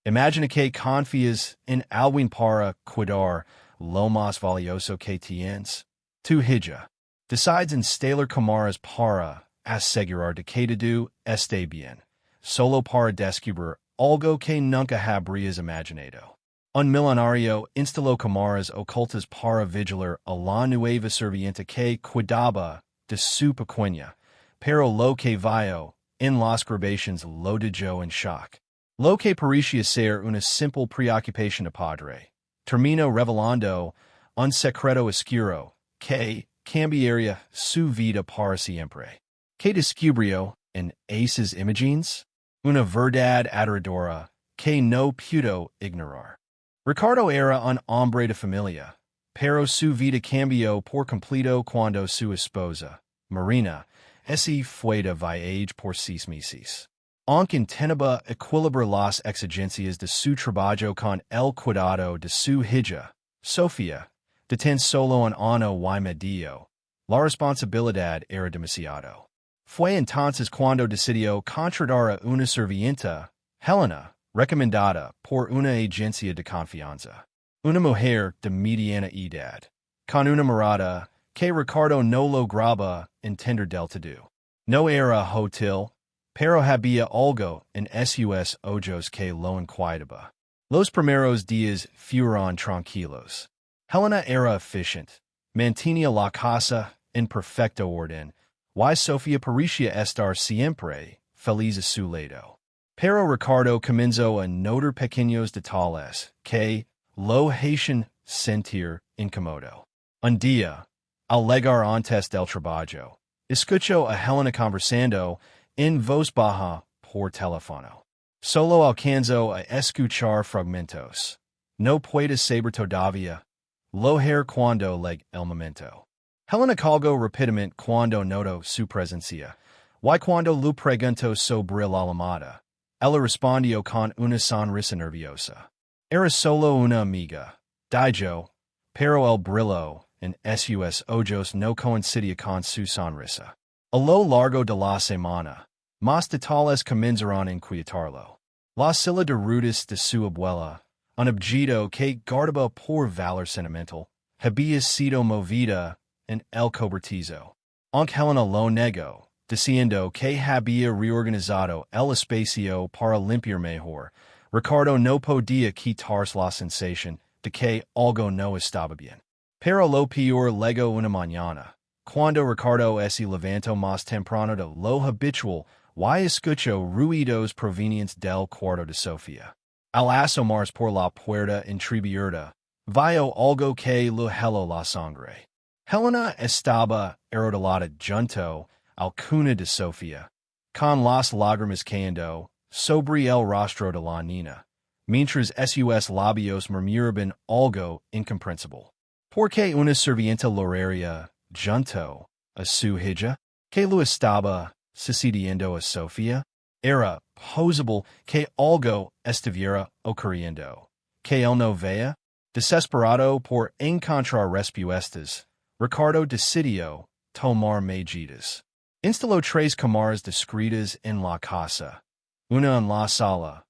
Imagine que confias en alguien para cuidar lo más valioso que tienes. Tu hija decides instalar cámaras para asegurar de que todo esté bien, solo para descubrir algo que nunca habrías imaginado. Un millonario instaló cámaras ocultas para vigilar a la nueva sirvienta que cuidaba de su pequeña, pero lo que vio en las grabaciones lo dejó en shock. Lo que parecía ser una simple preocupación de padre terminó revelando un secreto oscuro que cambiaría su vida para siempre. ¿Qué descubrió en esas imágenes? Una verdad aterradora que no pudo ignorar. Ricardo era un hombre de familia, pero su vida cambió por completo cuando su esposa, Marina, se fue de viaje por 6 meses. Aunque intentaba equilibrar las exigencias de su trabajo con el cuidado de su hija, Sofía, de tan solo un año y medio, la responsabilidad era demasiado. Fue entonces cuando decidió contratar a una sirvienta, Helena, recomendada por una agencia de confianza. Una mujer de mediana edad, con una mirada que Ricardo no lograba entender del todo. No era hotel, pero había algo en sus ojos que lo inquietaba. Los primeros días fueron tranquilos. Helena era eficiente, mantenía la casa en perfecto orden, y Sofía parecía estar siempre feliz a su lado. Pero Ricardo comenzó a notar pequeños detalles que lo hacían sentir incómodo. Un día, al llegar antes del trabajo, escuchó a Helena conversando en voz baja por teléfono. Solo alcanzó a escuchar fragmentos. No puede saber todavía. Lo haré cuando llegue el momento. Helena colgó rápidamente cuando notó su presencia, y cuando le preguntó sobre la llamada, ella respondió con una sonrisa nerviosa. Era solo una amiga, dijo, pero el brillo en sus ojos no coincidía con su sonrisa. A lo largo de la semana, más detalles comenzaron a inquietarlo. La silla de ruedas de su abuela, un objeto que guardaba por valor sentimental, había sido movida en el cobertizo. Aunque Helena lo negó, diciendo que había reorganizado el espacio para limpiar mejor, Ricardo no podía quitarse la sensación de que algo no estaba bien. Pero lo peor llegó una mañana, cuando Ricardo se levantó más temprano de lo habitual y escuchó ruidos provenientes del cuarto de Sofía. Al asomarse por la puerta entreabierta, vio algo que le heló la sangre. Helena estaba arrodillada junto al cuna de Sofía, con las lágrimas cayendo sobre el rostro de la niña, mientras sus labios murmuraban algo incomprensible. ¿Por qué una sirvienta loraria junto a su hija? ¿Que lo estaba sucediendo a Sofía? Era posible que algo estuviera ocurriendo, que él no veía. Desesperado por encontrar respuestas, Ricardo decidió tomar medidas. Instaló 3 cámaras discretas en la casa, una en la sala,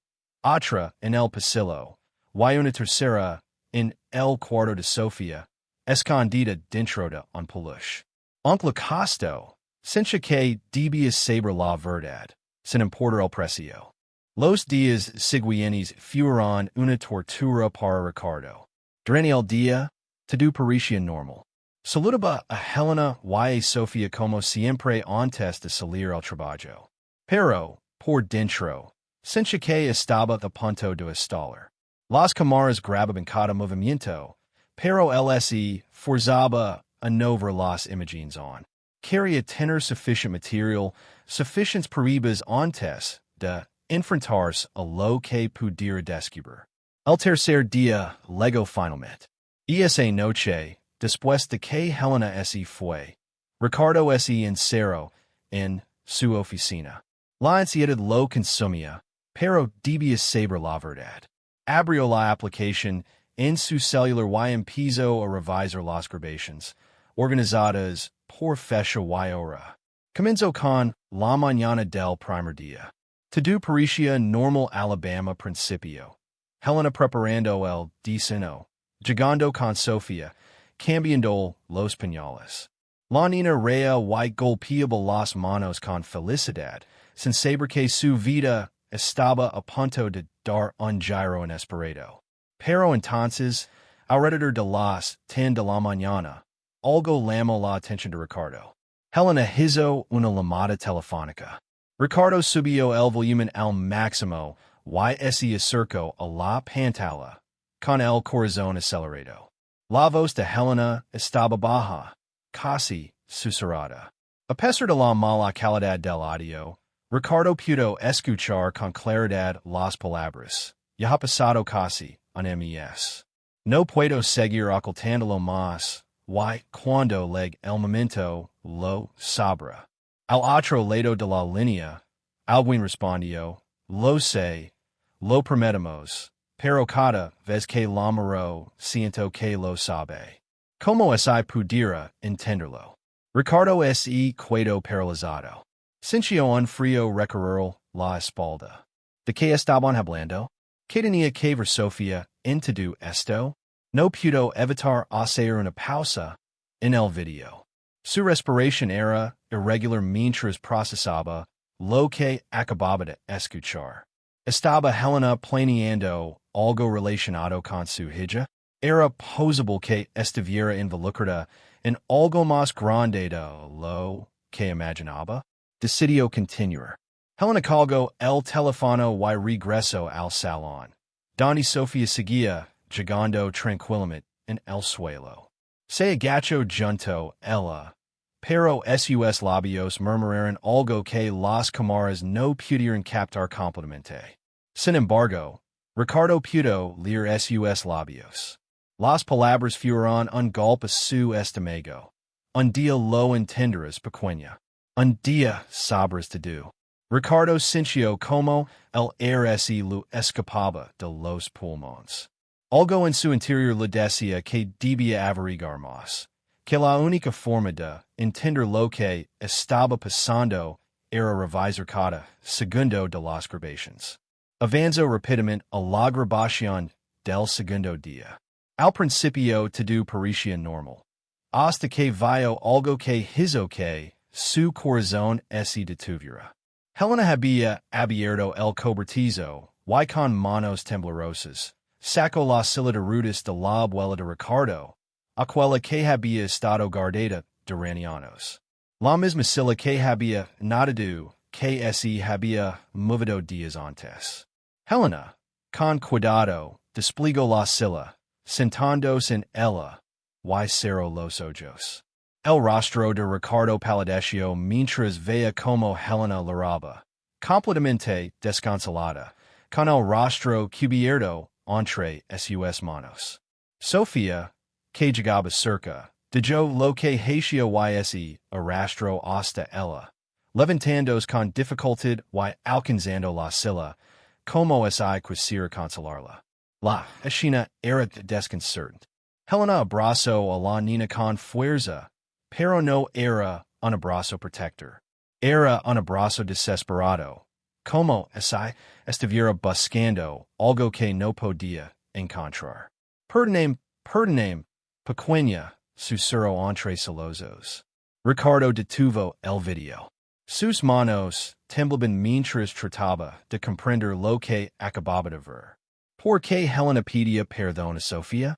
otra en el pasillo, y una tercera en el cuarto de Sofía, escondida dentro de un peluche. Aunque le costó, sentía que debía saber la verdad, sin importar el precio. Los días siguientes fueron una tortura para Ricardo. Durante el día, todo parecía normal. Saludaba a Helena y a Sofía como siempre antes de salir al trabajo. Pero, por dentro, sentía que estaba a punto de estallar. Las cámaras grababan cada movimiento, pero él se forzaba a no ver las imágenes aún. Quería tener suficiente material, suficientes pruebas antes de enfrentarse a lo que pudiera descubrir. El tercer día llegó finalmente. Y esa noche, después de que Helena se fue, Ricardo se encerró en su oficina. La ansiedad lo consumía, pero debía saber la verdad. Abrió la aplicación en su celular y empezó a revisar las grabaciones, organizadas por fecha y hora. Comenzó con la mañana del primer día. Todo parecía normal Alabama principio, Helena preparando el desayuno, llegando con Sofía, cambiando los pañales. La niña reía y golpeaba las manos con felicidad, sin saber que su vida estaba a punto de dar un giro inesperado. Pero entonces, alrededor de las 10 de la mañana, algo llamó la atención de Ricardo. Helena hizo una llamada telefónica. Ricardo subió el volumen al máximo y se acercó a la pantalla, con el corazón acelerado. La voz de Helena estaba baja, casi susurrada. A pesar de la mala calidad del audio, Ricardo pudo escuchar con claridad las palabras. Ya ha pasado casi un mes. No puedo seguir ocultándolo más, y cuando llegue el momento, lo sabrá. Al otro lado de la línea, alguien respondió, lo sé, lo prometemos, pero cada vez que lo miro, siento que lo sabe. Como si pudiera entenderlo. Ricardo se quedó paralizado. Sintió un frío recorrer la espalda. ¿De qué estaban hablando? ¿Qué tenía que ver Sofía en todo esto? No pudo evitar hacer una pausa en el video. Su respiración era irregular mientras procesaba lo que acababa de escuchar. ¿Estaba Helena planeando algo relacionado con su hija? ¿Era posible que estuviera involucrada en algo más grande de lo que imaginaba? Decidió continuar. Helena colgó el teléfono y regresó al salón, donde Sofía seguía llegando tranquilamente en el suelo. Se agachó junto a ella, pero sus labios murmuraron algo que las cámaras no pudieron captar completamente. Sin embargo, Ricardo pudo leer sus labios. Las palabras fueron un golpe a su estómago. Un día lo entenderás, pequeña. Un día sabrás todo. Ricardo sintió como el aire se lo escapaba de los pulmones. Algo en su interior le decía que debía averiguar más, que la única forma de entender lo que estaba pasando era revisar cada segundo de las grabaciones. Avanzó rápidamente a la grabación del segundo día. Al principio todo parecía normal, hasta que vio algo que hizo que su corazón se detuviera. Helena había abierto el cobertizo y con manos temblorosas sacó la silla de ruedas de la abuela de Ricardo, aquella que había estado guardada durante años. La misma silla que había notado que se había movido días antes. Helena, con cuidado, desplegó la silla, sentándose en ella, y cerró los ojos. El rostro de Ricardo palideció mientras veía como Helena lloraba, completamente desconsolada, con el rostro cubierto entre sus manos. Sofía, que llegaba cerca, dijo lo que hacía y se arrastró hasta ella, levantándose con dificultad y alcanzando la silla, como si quisiera consolarla. La escena era desconcertante. Helena abrazó a la niña con fuerza, pero no era un abrazo protector. Era un abrazo desesperado, como si estuviera buscando algo que no podía encontrar. Perdóname, pequeña, susurró entre sollozos. Ricardo detuvo el video. Sus manos temblaban mientras trataba de comprender lo que acababa de ver. ¿Por qué Helena pedía perdón a Sofía?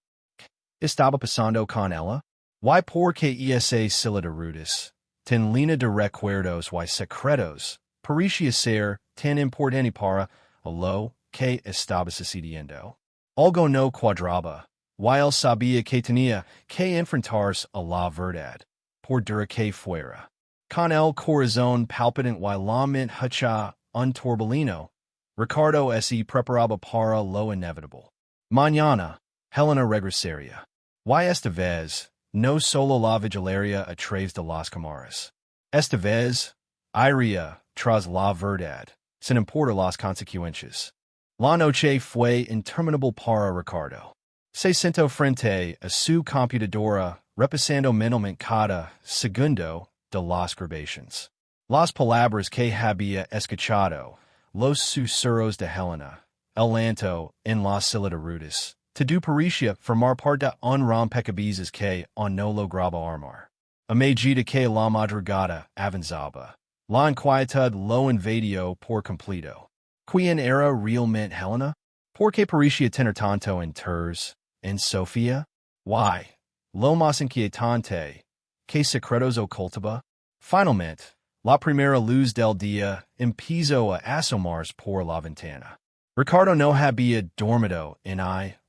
¿Estaba pasando con ella? ¿Y por qué esa silla de ruedas, tan llena de recuerdos y secretos, parecía ser tan importante para lo que estaba sucediendo? Algo no cuadraba, y él sabía que tenía que enfrentarse a la verdad, por dura que fuera. Con el corazón palpitante y la mente hecha un torbellino, Ricardo se preparaba para lo inevitable. Mañana, Helena regresaría. Y esta vez, no solo la vigilaría a través de las cámaras. Esta vez, iría tras la verdad, sin importar las consecuencias. La noche fue interminable para Ricardo. Se sentó frente a su computadora, repasando mentalmente cada segundo de las grabaciones. Las palabras que había escuchado, los susurros de Helena, el lanto en la silita rudis. To do pericia formar parte un rom pecabizas que on no lo graba armar. Amagita que la madrugada avanzaba. La inquietud lo invadio por completo. Quien era realmente Helena? Porque pericia tener tanto en Tours, en Sofia? Why? Lo más inquietante, que secretos ocultaba? Finalmente, la primera luz del día empezó a asomarse por la ventana. Ricardo no había dormido en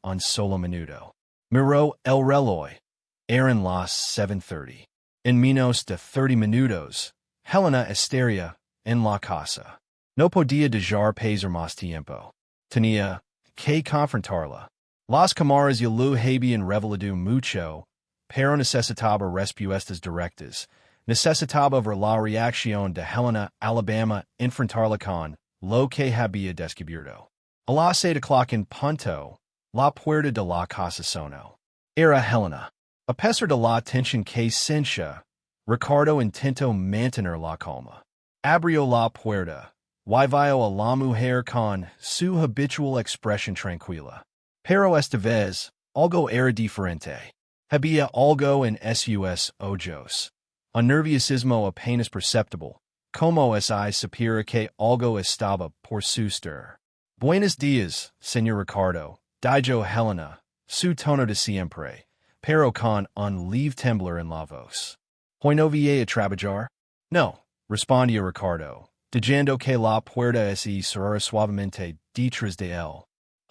un solo minuto. Miró el reloj. Eran las 7:30. En menos de 30 minutos, Helena estaría en la casa. No podía dejar pasar más tiempo. Tenía que confrontarla. Las cámaras y lo habían revelado mucho, pero necesitaba respuestas directas. Necesitaba ver la reacción de Helena Alabama enfrentarla con lo que había descubierto. A las 8 o'clock en punto, la puerta de la casa sonó. Era Helena. A pesar de la tensión que sentía, Ricardo intentó mantener la calma. Abrió la puerta. Y vio a la mujer con su habitual expresión tranquila. Pero esta vez, algo era diferente. Había algo en sus ojos. Un nerviosismo apenas perceptible, como si supiera que algo estaba por suceder. Buenos días, señor Ricardo, dijo Helena, su tono de siempre, pero con un leve temblor en la voz. ¿Hoy no viene a trabajar? No, respondió Ricardo, diciendo que la puerta se cerrara suavemente detrás de él.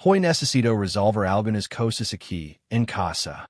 Hoy necesito resolver algunas cosas aquí, en casa.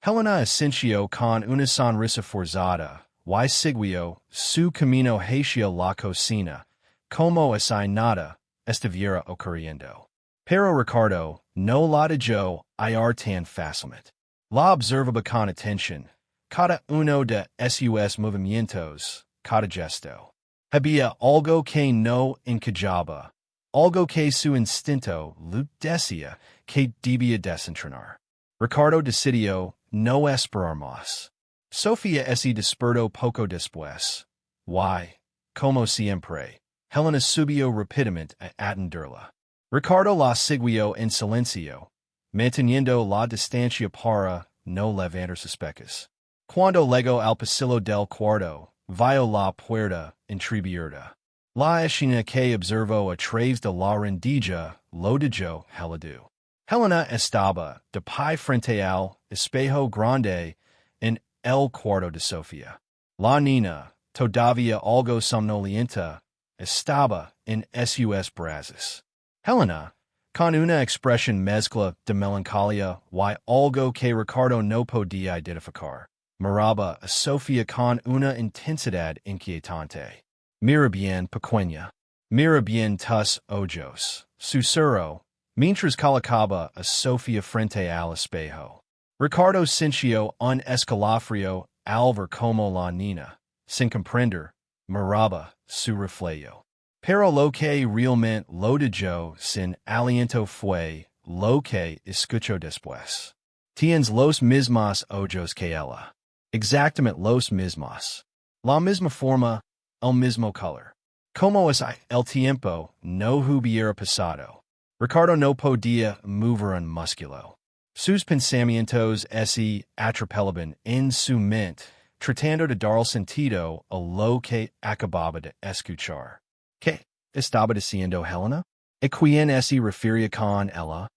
Helena asintió con una sonrisa forzada, y siguió su camino hacia la cocina, como si nada estuviera ocurriendo. Pero Ricardo no la dejó ir tan fácilmente. La observaba con atención, cada uno de sus movimientos, cada gesto. Había algo que no encajaba, algo que su instinto le decía que debía desentrañar. Ricardo decidió no esperar más. Sofía se despertó poco después. Y, como siempre, Helena subió rápidamente a atenderla. Ricardo la siguió en silencio, manteniendo la distancia para no levantar sospechas. Cuando llegó al pasillo del cuarto, vio la puerta entreabierta. La escena que observó a través de la rendija lo dejó helado. Helena estaba de pie frente al espejo grande en el cuarto de Sofía. La niña, todavía algo somnolienta, estaba en sus brazos. Helena, con una expresión mezcla de melancolía y algo que Ricardo no podía identificar, miraba a Sofía con una intensidad inquietante. Mira bien, pequeña. Mira bien tus ojos. Susurró, mientras colocaba a Sofía frente al espejo. Ricardo sintió un escalofrío al ver como la niña, sin comprender, miraba su reflejo. Pero lo que realmente lo dejó sin aliento fue lo que escuchó después. Tienes los mismos ojos que ella. Exactamente los mismos. La misma forma, el mismo color. Como si el tiempo no hubiera pasado. Ricardo no podía mover un músculo. Sus pensamientos se atrapelaban en su mente, tratando de dar sentido a lo que acababa de escuchar. ¿Qué estaba diciendo Helena? ¿A quién se refería con ella?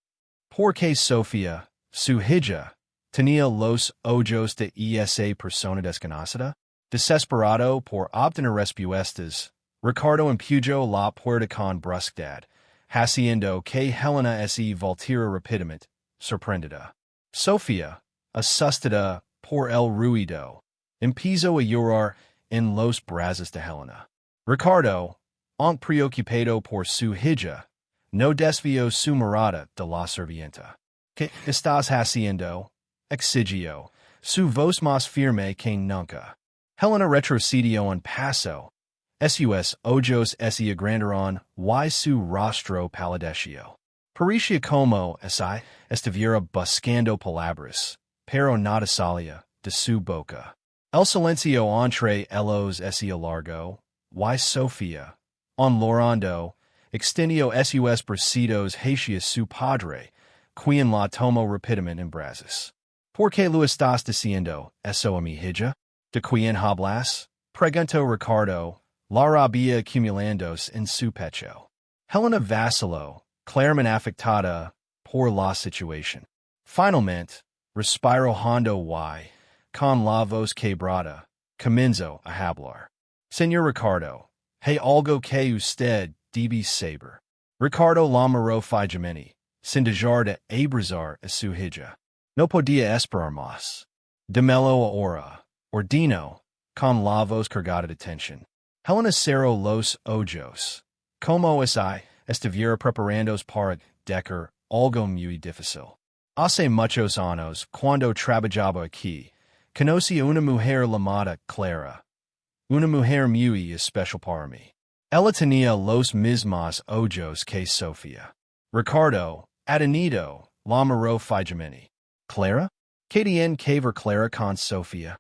Porque Sofía, su hija, tenía los ojos de esa persona desconocida. Desesperado por obtener respuestas, Ricardo empujó la puerta con brusquedad, haciendo que Helena se volteara rápidamente, sorprendida. Sofía, asustada por el ruido, empezó a llorar en los brazos de Helena. Ricardo, aun preocupado por su hija, no desvió su mirada de la sirvienta. ¿Qué estás haciendo? Exigió, su voz más firme que nunca. Helena retrocedió un paso. Sus ojos se agrandaron y su rostro palideció. Parecía como si estuviera buscando palabras, pero nada salía de su boca. El silencio entre ellos se alargó, y Sofía, llorando, extendio sus presidos hacius su padre, quien la tomo rapidamente en brazos. Porque lo estás diciendo, eso a mi hija? De quien hablas? Preguntó Ricardo, la rabia acumulándose en su pecho. Helena vaciló, claramente afectada por la situación. Finalmente, respiró hondo y, con la voz quebrada, comenzó a hablar. Señor Ricardo, hay algo que usted debe saber. Ricardo la miró fijamente, sin dejar de abrazar a su hija. No podía esperar más. Démelo ahora, ordinó, con la voz cargada de tensión. Helena cerró los ojos. Como estuviera preparándose para decir algo muy difícil. Hace muchos años, cuando trabajaba aquí, conocí a una mujer llamada Clara. Una mujer muy especial para mí. Ella tenía los mismos ojos que Sofía. Ricardo, atenido, la miró fijamente. ¿Clara? ¿Qué tiene que ver Clara con Sofía?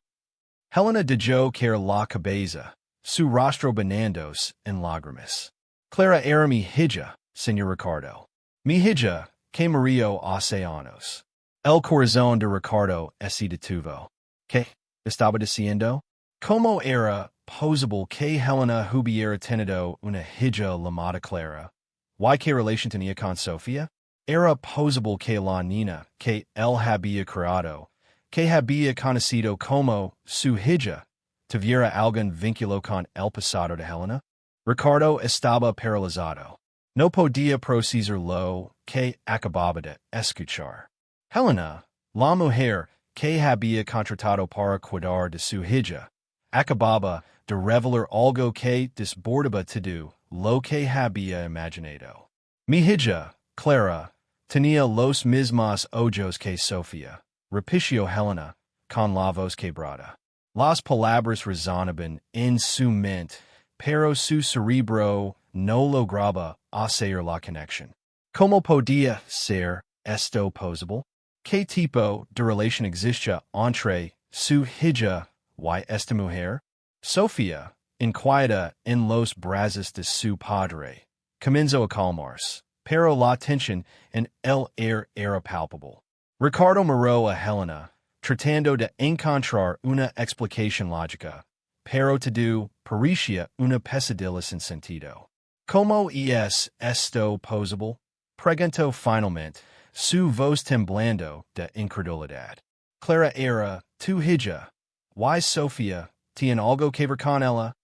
Helena dejó caer la cabeza, su rostro bañándose en lágrimas. Clara era mi hija, señor Ricardo. Mi hija, que murió hace años. El corazón de Ricardo se detuvo. ¿Qué estaba diciendo? ¿Cómo era posible que Helena hubiera tenido una hija llamada Clara? ¿Y qué relación tenía con Sofía? Era posible que la niña que él había criado, que había conocido como su hija, tuviera algún vínculo con el pasado de Helena? Ricardo estaba paralizado. No podía procesar lo que acababa de escuchar. Helena, la mujer que había contratado para cuidar de su hija, acababa de revelar algo que desbordaba todo lo que había imaginado. Mi hija, Clara, tenía los mismos ojos que Sofía, repitió Helena, con la voz quebrada. Las palabras resonaban en su mente, pero su cerebro no lograba hacer la conexión. ¿Cómo podía ser esto posible? ¿Qué tipo de relación existía entre su hija y esta mujer? Sofía, inquieta en los brazos de su padre, comenzó a calmarse, pero la tensión en el aire era palpable. Ricardo miró a Helena, tratando de encontrar una explicación lógica, pero todo parecía una pesadilla sin sentido. ¿Cómo es esto posible? Preguntó finalmente, su voz temblando de incredulidad. Clara era tu hija. ¿Y Sofía tiene algo que ver con ella?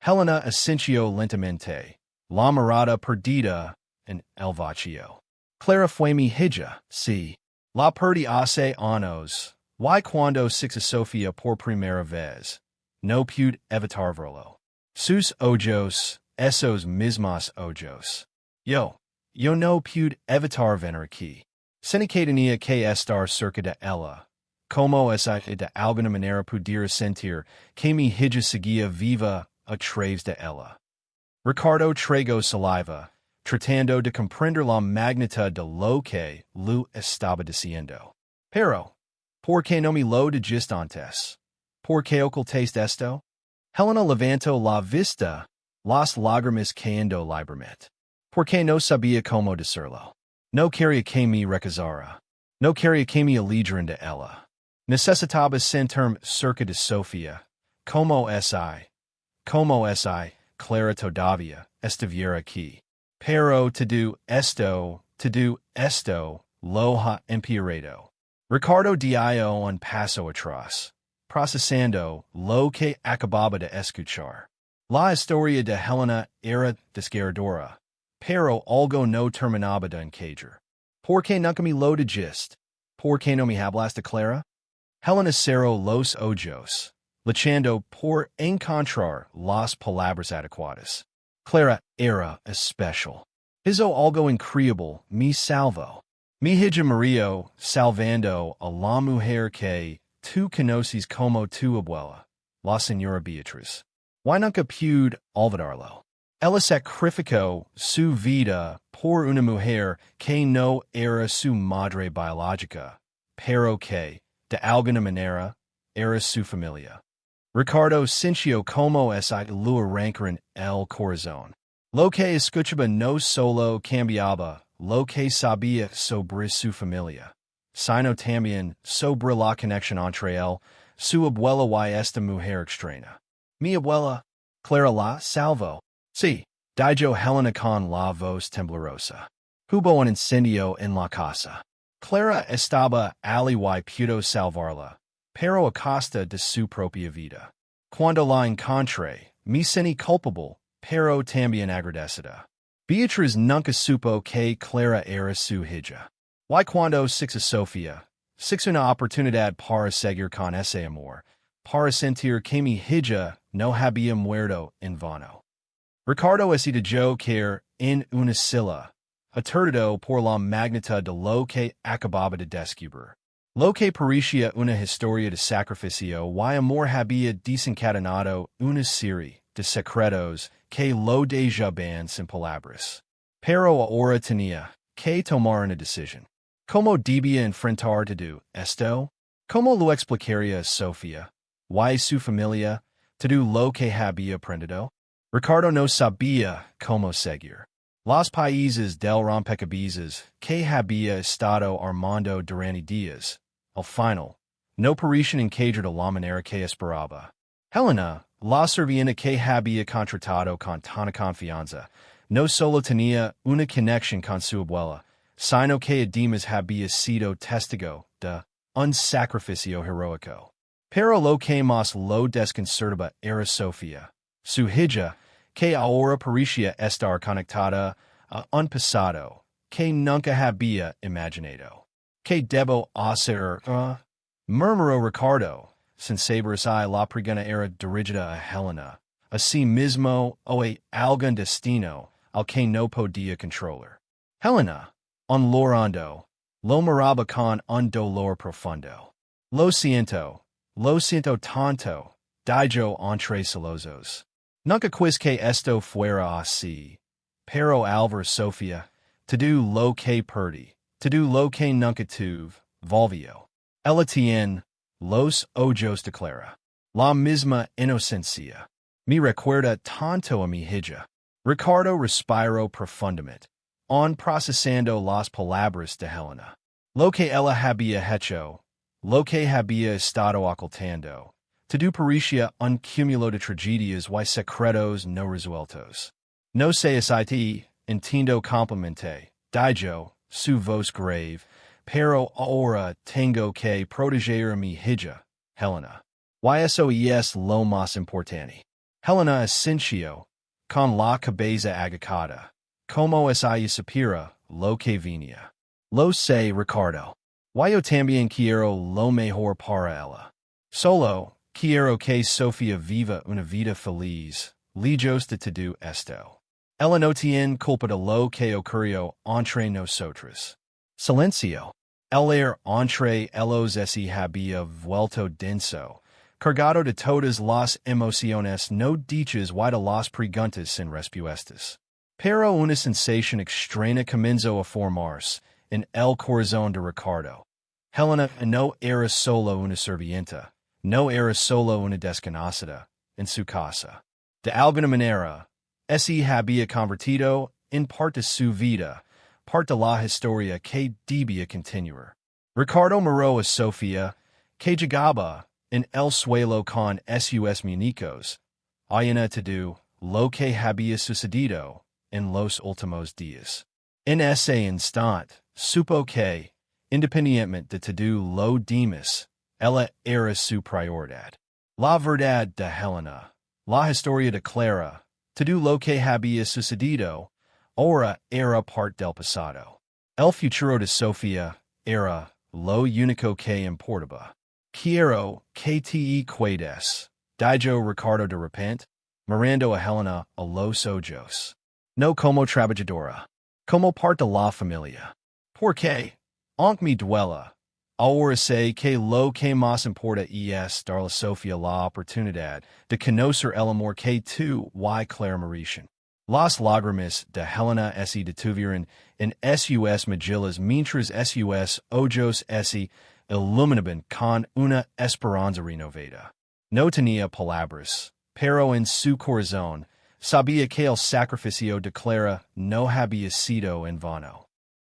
Helena asintió lentamente, la mirada perdida en el vacío. Clara fue mi hija, sí. La perdí hace años. Y cuando six a Sofía por primera vez, no pude evitar verlo. Sus ojos, esos mismos ojos. Yo no pude evitar venir aquí. Sin que tenía que estar cerca de ella. Como esa de alguna manera pudiera sentir que mi hija seguía viva a través de ella. Ricardo tragó saliva, tratando de comprender la magnitud de lo que lo estaba diciendo. Pero, ¿por qué no me lo dijiste antes? ¿Por qué ocultaste esto? Helena levantó la vista, las lágrimas cayendo libremente. ¿Por qué no sabía cómo decirlo? No quería que me recusara. No quería que me alejaran de ella. Necesitaba sentirme cerca de Sofía. ¿Cómo es Clara todavía estuviera aquí? Pero todo esto, lo ha empeorado. Ricardo dio un paso atrás, procesando lo que acababa de escuchar. La historia de Helena era desgarradora, pero algo no terminaba de encajar. ¿Por qué nunca me lo dijiste? ¿Por qué no me hablaste, Clara? Helena cerró los ojos, luchando por encontrar las palabras adecuadas. Clara era especial. Hizo algo increíble, me salvó. Mi hija murió salvando a la mujer que tú conoces como tu abuela, la señora Beatriz. ¿Why nunca pude olvidarlo? Ella sacrificó su vida por una mujer que no era su madre biológica, pero que, de alguna manera, era su familia. Ricardo sintió como esa lo arrancar en el corazón. Lo que escuchaba no solo cambiaba, lo que sabía sobre su familia, sino también sobre la conexión entre él, su abuela y esta mujer extraña. Mi abuela, Clara la salvo. Sí, dijo Helena con la voz temblorosa. Hubo un incendio en la casa. Clara estaba allí y pudo salvarla, pero a costa de su propia vida. Cuando la encontré, me sentí culpable, pero también agradecida. Beatriz nunca supo que Clara era su hija. Y cuando six a Sofía, six una oportunidad para seguir con ese amor, para sentir que mi hija no había muerto en vano. Ricardo decidió caer en una silla, aturdido por la magnitud de lo que acababa de descubrir. Lo que parecía una historia de sacrificio y amor había desencadenado una serie de secretos que lo dejaban sin palabras. Pero ahora tenía que tomar una decisión. ¿Cómo debía enfrentar todo esto? ¿Cómo lo explicaría a Sofía? ¿Y su familia? Todo lo que había aprendido? Ricardo no sabía cómo seguir. Los países del rompecabezas que había estado armando durante días, al final, no parecían encajar de la manera que esperaba. Helena, la sirvienta que había contratado con tanta confianza, no solo tenía una conexión con su abuela, sino que además había sido testigo de un sacrificio heroico. Pero lo que más lo desconcertaba era Sofía, su hija, que ahora parecía estar conectada a un pasado que nunca había imaginado. ¿Qué debo hacer? Murmuró Ricardo, sin saber si la pregunta era dirigida a Helena, a sí mismo o a algún destino al que no podía controlar. Helena, un llorando, lo miraba con un dolor profundo. Lo siento tanto, dijo entre sollozos. Nunca quis que esto fuera así. Pero Alvar Sofía, todo lo que perdí, todo lo que nunca tuve, volvió. Ella tiene los ojos de Clara. La misma inocencia. Me recuerda tanto a mi hija. Ricardo respiró profundamente, procesando las palabras de Helena. Lo que ella había hecho, lo que había estado ocultando, todo parecía un cúmulo de tragedias y secretos no resueltos. No sé si entiendo completamente, dijo, su voz grave, pero ahora tengo que proteger a mi hija, Helena. Y eso es lo más importante. Helena asintió, con la cabeza agachada, como es ella supera lo que venía. Lo sé, Ricardo. Yo también quiero lo mejor para ella. Solo quiero que Sofía viva una vida feliz, lejos de todo esto. Ella no tiene culpa de lo que ocurrió entre nosotros. Silencio. El aire entre ellos había vuelto denso, cargado de todas las emociones no dichas y de las preguntas sin respuestas. Pero una sensación extraña comenzó a formarse en el corazón de Ricardo. Helena no era solo una sirvienta, no era solo una desconocida en su casa. De alguna manera, había convertido en parte de su vida, parte de la historia que debía continuar. Ricardo miró a Sofía, que llegaba en el suelo con sus muñecos, ayana todo lo que había sucedido en los últimos días. En ese instante, supo que, independientemente de todo lo demás, ella era su prioridad. La verdad de Helena, la historia de Clara, todo lo que había sucedido, ahora era parte del pasado. El futuro de Sofía era lo único que importaba. Quiero que te cuides, dijo Ricardo de repente, mirando a Helena a los ojos. No como trabajadora, como parte de la familia. Porque, aunque me duela, ahora sé que lo que más importa es darle a Sofía la oportunidad de conocer el amor que tú y Clara merecen. Las lágrimas de Helena se detuvieron en sus mejillas mientras sus ojos se iluminaban con una esperanza renovada. No tenía palabras, pero en su corazón Sabia que el sacrificio declara no había sido en vano.